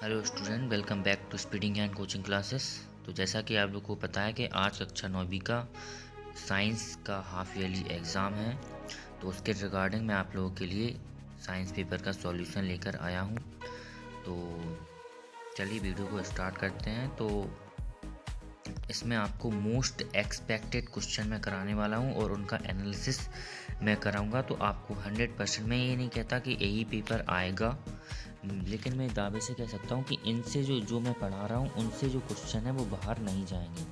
Hello student, welcome back to speeding and coaching classes. तो जैसा कि आप लोग को पता है कि आज कक्षा 9वीं का साइंस का हाफ ईयरली एग्ज़ाम है, तो उसके रिगार्डिंग मैं आप लोगों के लिए साइंस पेपर का सॉल्यूशन लेकर आया हूं। तो चलिए वीडियो को स्टार्ट करते हैं। तो इसमें आपको मोस्ट एक्सपेक्टेड क्वेश्चन मैं कराने वाला हूं और उनका एनालिसिस मैं कराऊंगा। तो आपको 100% मैं ये नहीं कहता कि यही पेपर आएगा, लेकिन मैं दावे से कह सकता हूँ कि इनसे जो मैं पढ़ा रहा हूँ उनसे जो क्वेश्चन है वो बाहर नहीं जाएंगे।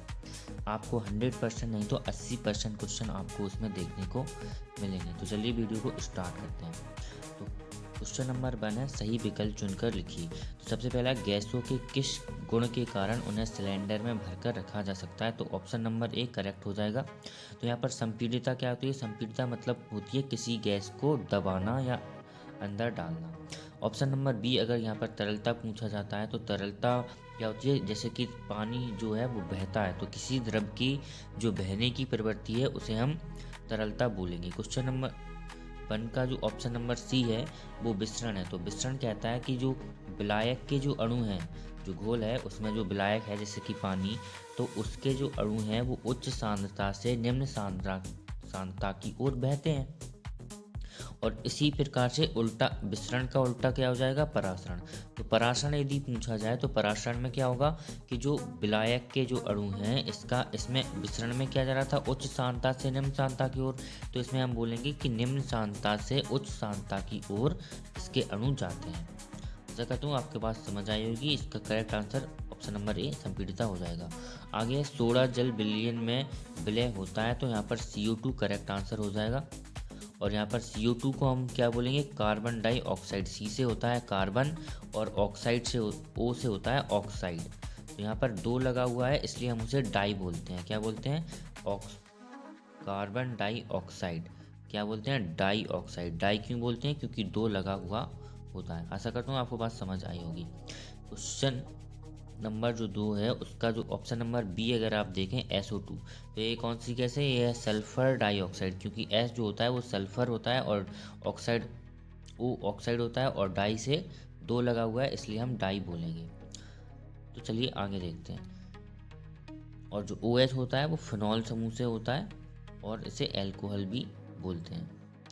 आपको 100% नहीं तो 80% क्वेश्चन आपको उसमें देखने को मिलेंगे। तो चलिए वीडियो को स्टार्ट करते हैं। तो क्वेश्चन नंबर 1 है, सही विकल्प चुनकर लिखिए। तो सबसे पहला, गैसों के किस गुण के कारण उन्हें सिलेंडर में भरकर रखा जा सकता है। तो ऑप्शन नंबर ए करेक्ट हो जाएगा। तो यहाँ पर संपीड़ितता क्या होती है? संपीड़ितता मतलब होती है किसी गैस को दबाना या अंदर डालना। ऑप्शन नंबर बी, अगर यहाँ पर तरलता पूछा जाता है तो तरलता क्या होती है? जैसे कि पानी जो है वो बहता है, तो किसी द्रव की जो बहने की प्रवृत्ति है उसे हम तरलता बोलेंगे। क्वेश्चन नंबर 1 का जो ऑप्शन नंबर सी है वो विसरण है। तो विसरण कहता है कि जो विलायक के जो अणु हैं, जो घोल है उसमें जो विलायक है जैसे कि पानी, तो उसके जो अणु हैं वो उच्च सांद्रता से निम्न सांद्रता की ओर बहते हैं। और इसी प्रकार से उल्टा विसरण का उल्टा क्या हो जाएगा? परासरण। तो परासरण यदि पूछा जाए तो परासरण में क्या होगा कि जो विलायक के जो अणु हैं इसमें विसरण में क्या जा रहा था? उच्च सांद्रता से निम्न सांद्रता की ओर। तो इसमें हम बोलेंगे कि निम्न सांद्रता से उच्च सांद्रता की ओर इसके अणु जाते हैं। ऐसा कहता हूँ, आपके पास समझ आई होगी। इसका correct answer option number A संपीड़ितता हो जाएगा। आगे सोडा जल विलयन में विलय होता है, तो यहाँ पर CO2 करेक्ट आंसर हो जाएगा। और यहाँ पर CO2 को हम क्या बोलेंगे? Carbon dioxide. C से होता है कार्बन और ऑक्साइड से O से होता है ऑक्साइड। तो यहाँ पर 2 लगा हुआ है इसलिए हम उसे डाई बोलते हैं। क्या बोलते हैं? Carbon dioxide. क्या बोलते हैं? डाइऑक्साइड। डाई क्यों बोलते हैं? क्योंकि 2 लगा हुआ होता है। आशा करता हूँ आपको बात समझ आई होगी। क्वेश्चन नंबर जो 2 है उसका जो ऑप्शन नंबर बी अगर आप देखें SO2, तो ये कौन सी गैस है? ये है सल्फर डाइऑक्साइड। क्योंकि S जो होता है वो सल्फर होता है और ऑक्साइड O ऑक्साइड होता है और डाई से 2 लगा हुआ है इसलिए हम डाई बोलेंगे। तो चलिए आगे देखते हैं। और जो OH होता है वो फिनॉल समूह से होता है और इसे एल्कोहल भी बोलते हैं।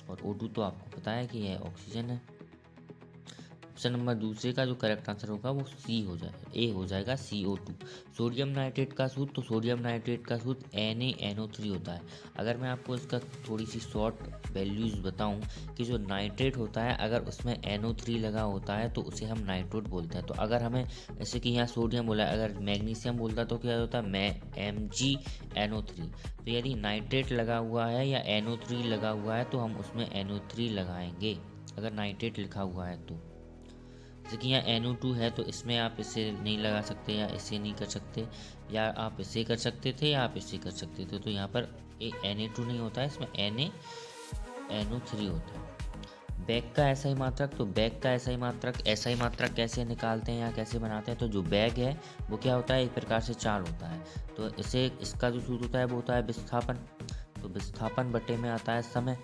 और O2 तो आपको पता है कि यह ऑक्सीजन है। ऑप्शन नंबर दूसरे का जो करेक्ट आंसर होगा वो सी हो जाएगा, ए हो जाएगा, CO2। सोडियम नाइट्रेट का सूत्र, तो सोडियम नाइट्रेट का सूत्र NaNO3 होता है। अगर मैं आपको इसका थोड़ी सी शॉर्ट वैल्यूज़ बताऊं कि जो नाइट्रेट होता है अगर उसमें NO3 लगा होता है तो उसे हम नाइट्रेट बोलते हैं। तो अगर हमें जैसे कि यहाँ सोडियम बोला है, अगर मैग्नीशियम बोलता तो क्या होता है? MgNO3। तो यदि नाइट्रेट लगा हुआ है या NO3 लगा हुआ है तो हम उसमें NO3 लगाएंगे अगर नाइट्रेट लिखा हुआ है तो। जैसे कि यहाँ NO2 है तो इसमें आप इसे नहीं लगा सकते या इसे नहीं कर सकते, या आप इसे कर सकते थे या आप इसे कर सकते थे। तो यहाँ पर Na2 नहीं होता है, इसमें NaNO3 होता है। बैग का ऐसा ही मात्रक, तो बैग का ऐसा ही मात्रक कैसे निकालते हैं या कैसे बनाते हैं? तो जो बैग है वो क्या होता है? एक प्रकार से चाल होता है। तो इसका जो सूत्र होता है वो होता है विस्थापन। तो विस्थापन बटे में आता है समय।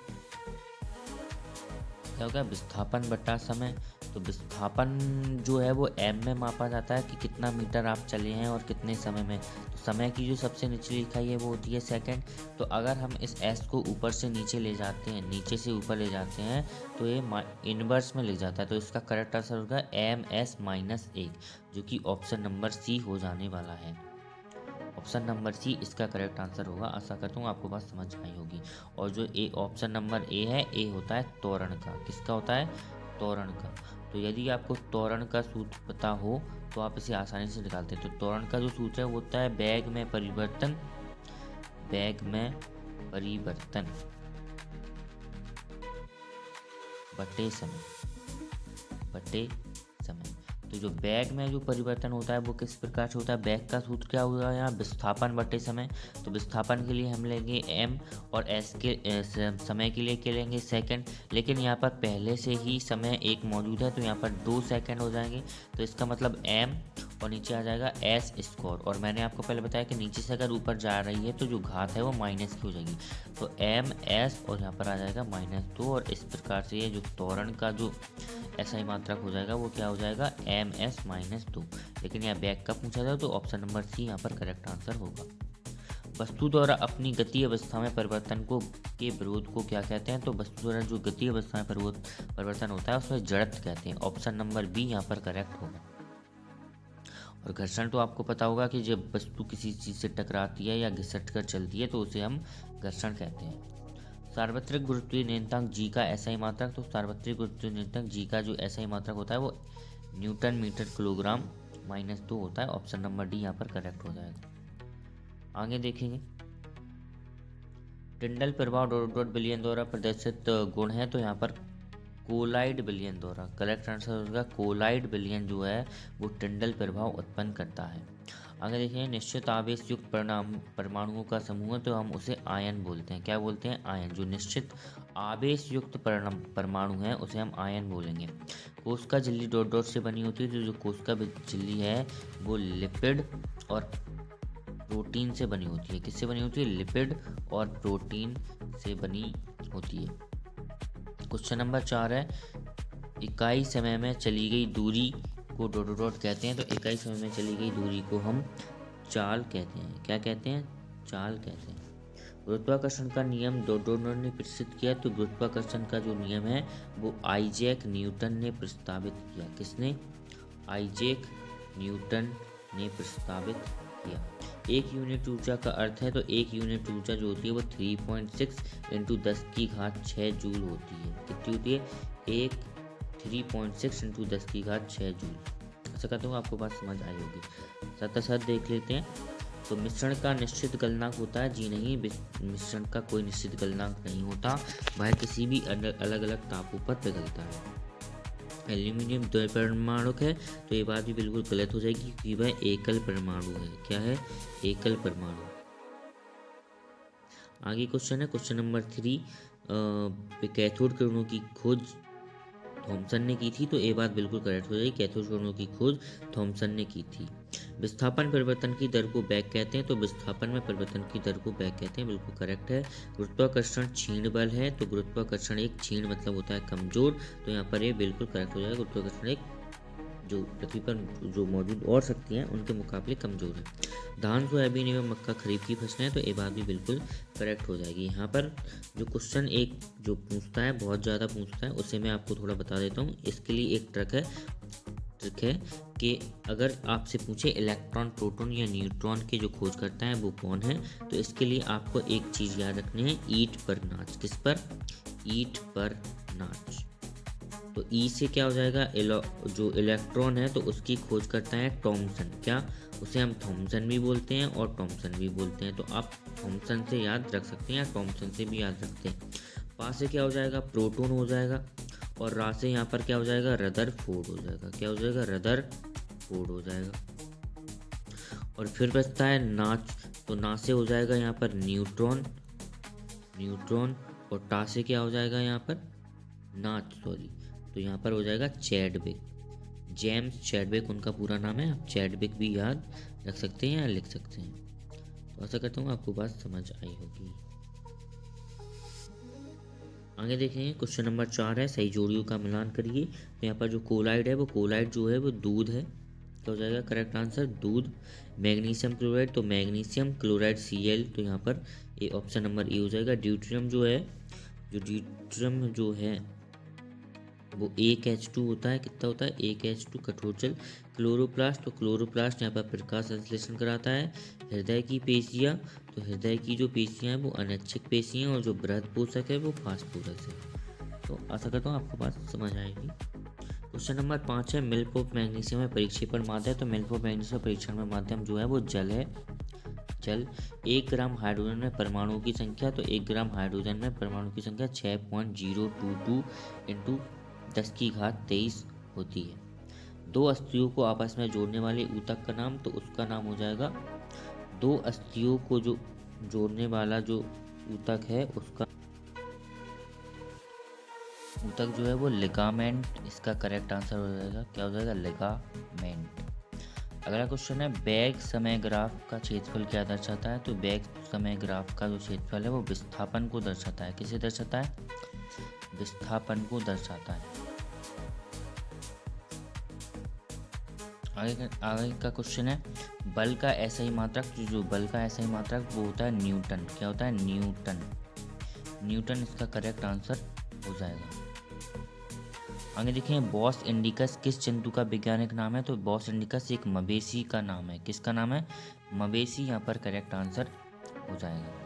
क्या होगा? विस्थापन बटा समय। तो विस्थापन जो है वो m में मापा जाता है कि कितना मीटर आप चले हैं और कितने समय में। तो समय की जो सबसे निचली इकाई है वो होती है सेकंड। तो अगर हम इस s को ऊपर से नीचे ले जाते हैं, नीचे से ऊपर ले जाते हैं, तो ये इनवर्स में लिख जाता है। तो इसका करेक्ट आंसर होगा ms-1, जो कि ऑप्शन नंबर सी हो जाने वाला है। ऑप्शन नंबर सी इसका करेक्ट आंसर होगा। आशा करता हूँ आपको बात समझ आई होगी। और जो ऑप्शन नंबर ए है, ए होता है त्वरण का। किसका होता है? त्वरण का। तो यदि आपको त्वरण का सूत्र पता हो तो आप इसे आसानी से निकालते हैं। तो त्वरण का जो सूत्र है वो होता है वेग में परिवर्तन बटे समय। तो जो बैग में जो परिवर्तन होता है वो किस प्रकार से होता है? बैग का सूत्र क्या होगा यहाँ? विस्थापन बटे समय। तो विस्थापन के लिए हम लेंगे m और s के समय के लिए क्या लेंगे? सेकंड। लेकिन यहाँ पर पहले से ही समय 1 मौजूद है तो यहाँ पर 2 सेकंड हो जाएंगे। तो इसका मतलब m और नीचे आ जाएगा s²। और मैंने आपको पहले बताया कि नीचे से अगर ऊपर जा रही है तो जो घात है वो माइनस की हो जाएगी। तो ms और यहाँ पर आ जाएगा -2। और इस प्रकार से ये जो त्वरण का जो ऐसा ही मात्रक हो जाएगा वो क्या हो जाएगा? -2। लेकिन यहाँ बैग का पूछा था तो ऑप्शन नंबर सी यहाँ पर करेक्ट आंसर होगा। वस्तु द्वारा अपनी गति अवस्था में परिवर्तन के विरोध को क्या कहते हैं? तो वस्तु द्वारा जो गति अवस्था में परिवर्तन होता है उसमें जड़त्व कहते हैं। ऑप्शन नंबर बी यहाँ पर करेक्ट होगा। और घर्षण तो आपको पता होगा कि जब वस्तु किसी चीज़ से टकराती है या घिसट कर चलती है तो उसे हम घर्षण कहते हैं। सार्वत्रिक गुरुत्वीय नियतांक जी का एसआई मात्रक, तो सार्वत्रिक गुरुत्वीय नियतांक जी का जो एसआई मात्रक होता है वो न्यूटन मीटर किलोग्राम -2 होता है। ऑप्शन नंबर डी यहाँ पर करेक्ट हो जाएगा। आगे देखेंगे, टिंडल प्रभाव डॉट विलियन द्वारा प्रदर्शित गुण है, तो यहाँ पर कोलाइड विलियन द्वारा करेक्ट आंसर होगा। कोलाइड विलियन जो है वो टिंडल प्रभाव उत्पन्न करता है। आगे देखिए, निश्चित आवेश युक्त परमाणुओं का समूह है तो हम उसे आयन बोलते हैं। क्या बोलते हैं? आयन। जो निश्चित आवेश युक्त परमाणु है उसे हम आयन बोलेंगे। कोशिका झिल्ली डॉट डॉट से बनी होती है, तो जो कोशिका झिल्ली है वो लिपिड और प्रोटीन से बनी होती है। किससे बनी होती है? लिपिड और प्रोटीन से बनी होती है। क्वेश्चन नंबर 4 है, इकाई समय में चली गई दूरी को डॉट डॉट कहते हैं, तो इकाई समय में चली गई दूरी को हम चाल कहते हैं। क्या कहते हैं? चाल कहते हैं। गुरुत्वाकर्षण का नियम डॉट डॉट ने प्रस्तुत किया, तो गुरुत्वाकर्षण का जो नियम है वो आइजैक न्यूटन ने प्रस्तावित किया। किसने? आइजैक न्यूटन ने प्रस्तावित किया। एक यूनिट ऊर्जा का अर्थ है, तो एक यूनिट ऊर्जा जो होती है वो 3.6 × 10⁶ जूल होती है। कितनी होती है? 3.6 × 10⁶ जूल। ऐसा कहता हूँ, आपको बात समझ आई होगी। साथ साथ देख लेते हैं, तो मिश्रण का निश्चित गलनांक होता है? जी नहीं, मिश्रण का कोई निश्चित गलनांक नहीं होता, वह किसी भी अलग अलग तापों पर पिघलता है। एल्यूमिनियम द्विपरमाणुक है, तो ये बात भी बिल्कुल गलत हो जाएगी क्योंकि वह एकल परमाणु है। क्या है? एकल परमाणु। आगे क्वेश्चन है, क्वेश्चन नंबर 3, कैथोड किरणों की खोज थॉमसन ने की थी, तो ये बात बिल्कुल करेक्ट हो जाएगी। कैथोड किरणों की खोज थॉमसन ने की थी। विस्थापन परिवर्तन की दर को बैक कहते हैं, तो विस्थापन में परिवर्तन की दर को बैक कहते हैं। बिल्कुल करेक्ट है। गुरुत्वाकर्षण क्षीण बल है, तो गुरुत्वाकर्षण एक क्षीण मतलब होता है कमजोर, तो यहाँ पर ये बिल्कुल करेक्ट हो जाएगा। गुरुत्वाकर्षण एक जो पृथ्वी पर जो मौजूद और शक्तियाँ हैं उनके मुकाबले कमजोर है। धान, सोयाबीन एवं मक्का खरीफ की फसलें हैं, तो ये बात भी बिल्कुल करेक्ट हो जाएगी। यहाँ पर जो क्वेश्चन एक जो पूछता है, बहुत ज़्यादा पूछता है, उसे मैं आपको थोड़ा बता देता हूँ। इसके लिए एक ट्रिक है कि अगर आपसे पूछे इलेक्ट्रॉन, प्रोटॉन या न्यूट्रॉन के जो खोज करता है वो कौन है, तो इसके लिए आपको एक चीज़ याद रखनी है, ईंट पर नाच। किस पर? ईंट पर नाच। तो ई से क्या हो जाएगा? जो इलेक्ट्रॉन है तो उसकी खोज करता है थॉमसन। क्या? उसे हम थॉमसन भी बोलते हैं और थॉमसन भी बोलते हैं, तो आप थॉमसन से याद रख सकते हैं या थॉमसन से भी याद रखते हैं। पास से क्या हो जाएगा? प्रोटॉन हो जाएगा, और रा से यहाँ पर क्या हो जाएगा? रदरफोर्ड हो जाएगा। क्या हो जाएगा? रदरफोर्ड हो जाएगा। और फिर बचता है नाच, तो ना से हो जाएगा यहाँ पर न्यूट्रॉन, और टा से क्या हो जाएगा यहाँ पर? नाच, सॉरी, तो यहाँ पर हो जाएगा चैडविक। जेम्स चैडविक उनका पूरा नाम है। आप चैडविक भी याद रख सकते हैं या लिख सकते हैं। तो ऐसा करता हूँ, आपको बात समझ आई होगी। आगे देखेंगे, क्वेश्चन नंबर 4 है, सही जोड़ियों का मिलान करिए। तो यहाँ पर जो कोलाइड है, वो कोलाइड जो है वो दूध है। क्या हो जाएगा करेक्ट आंसर? दूध। मैग्नीशियम क्लोराइड, तो मैग्नीशियम क्लोराइड Cl, तो यहाँ पर ये ऑप्शन नंबर ए हो जाएगा। ड्यूट्रियम जो है, वो 1H2 होता है। कितना होता है? 1H2 कठोर जल। क्लोरोप्लास्ट, तो क्लोरोप्लास्ट यहाँ पर प्रकाश संश्लेषण कराता है। हृदय की पेशियाँ, तो हृदय की जो पेशियाँ हैं वो अनैच्छिक पेशियाँ, और जो बृहद पोषक है वो फास्फोरस है। तो आशा करता हूँ आपको बात समझ आएगी। क्वेश्चन नंबर 5 है, मिल्क ऑफ मैग्नीशियम में परिक्षेपण माध्य है, तो मिल्क ऑफ मैग्नीशियम परीक्षण में माध्यम जो है वो जल है। जल। 1 ग्राम हाइड्रोजन में परमाणुओं की संख्या, तो 1 ग्राम हाइड्रोजन में परमाणु की संख्या 6.022 × 10⁻23 होती है। 2 अस्थियों को आपस में जोड़ने वाले ऊतक का नाम, तो उसका नाम हो जाएगा, 2 अस्थियों को जो जोड़ने वाला जो ऊतक है उसका ऊतक जो है वो लिगामेंट, इसका करेक्ट आंसर हो जाएगा। क्या हो जाएगा? लिगामेंट। अगला क्वेश्चन है, वेग समय ग्राफ का क्षेत्रफल क्या दर्शाता है? तो वेग समय ग्राफ का जो क्षेत्रफल है वो विस्थापन को दर्शाता है। किसे दर्शाता है? विस्थापन को दर्शाता है। आगे का क्वेश्चन है, बल का एसआई मात्रक, जो बल का एसआई मात्रक वो होता है न्यूटन। क्या होता है? न्यूटन। न्यूटन इसका करेक्ट आंसर हो जाएगा। आगे देखें, बॉस इंडिकस किस जंतु का वैज्ञानिक नाम है? तो बॉस इंडिकस एक मवेशी का नाम है। किसका नाम है? मवेशी यहाँ पर करेक्ट आंसर हो जाएगा।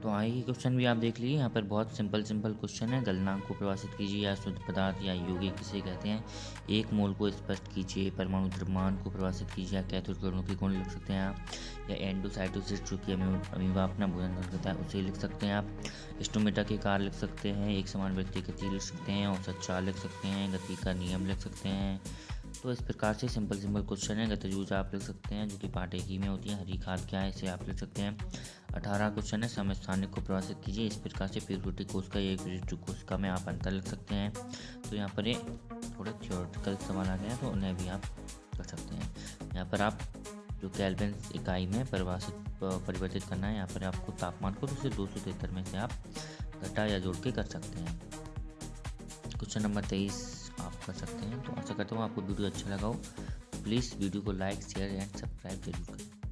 तो आगे की क्वेश्चन भी आप देख लीजिए, यहाँ पर बहुत सिंपल क्वेश्चन है। गलनांक को परिभाषित कीजिए, या शुद्ध पदार्थ या यौगिक किसे कहते हैं? एक मोल को स्पष्ट कीजिए। परमाणु द्रव्यमान को परिभाषित कीजिए, या कैथोड किरणों के गुण लिख सकते हैं आप, या एंडोसाइटोसिस जो कि अमीबा अपना भोजन करता है उसे लिख सकते हैं आप। स्टोमेटा के कार्य लिख सकते हैं, एक समान व्यक्ति गति लिख सकते हैं, औसत चाल लिख सकते हैं, गति का नियम लिख सकते हैं। तो इस प्रकार से सिंपल क्वेश्चन है। गतिज आप लिख सकते हैं जो कि पाटेगी में होती है। हरी खाद क्या है, इसे आप लिख सकते हैं। 18 क्वेश्चन है, समय स्थानिक को परिभाषित कीजिए। इस प्रकार से प्यूरियोडिक कोशिका या एक कोशिका में आप अंतर लिख सकते हैं। तो यहाँ पर ये थोड़े थ्योरेटिकल सवाल आ गए हैं, तो उन्हें भी आप कर सकते हैं। यहाँ पर आप जो केल्विन इकाई में परिवर्तित करना है, यहाँ पर आपको तापमान को 273 में से आप घटा या जोड़ के कर सकते हैं। क्वेश्चन नंबर 23 आप कर सकते हैं। तो आशा करता हूँ आपको वीडियो अच्छा लगा हो। प्लीज़ वीडियो को लाइक, शेयर एंड सब्सक्राइब जरूर करें।